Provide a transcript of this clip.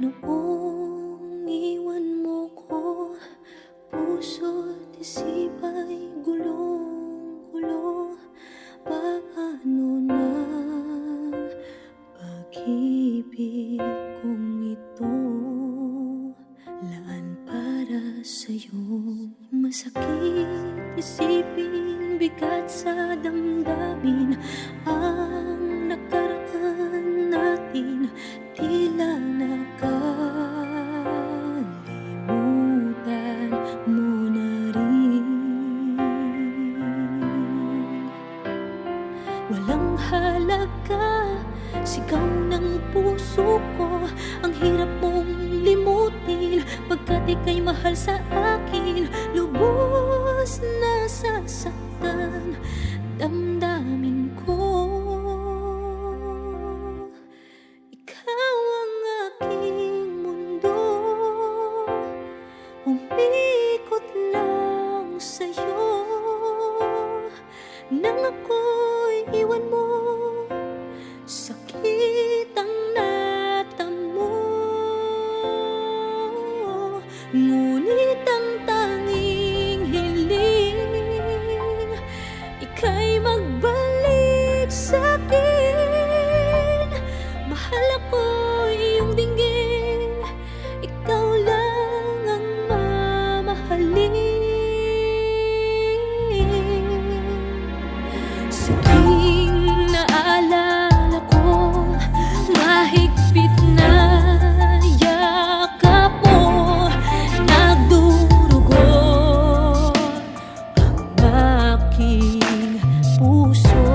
Noong iwan mo ko, puso't isipa'y gulong-gulo. Paano na pag-ibig kong ito? Laan para sa'yo, masakit isipin, bigat sa damdamin. Ang nakaraan natin tila nakalimutan mo na rin. Walang halaga, sigaw ng puso ko. Ang hirap mong limutin, pagkat ika'y mahal sa akin. Lubos na sasaktan damdamin ko. Ikaw ang aking mundo, umikot lang sa'yo. Nang ako'y iwan mo, sakit ang natamo. Ngunit ang tanging hiling, ika'y magbalik sa'kin. Mahal ako iyong dinggin, ikaw lang ang mamahalin. Sa tuwing naalala ko, mahigpit na yakap mo, nagdurugo ang aking puso.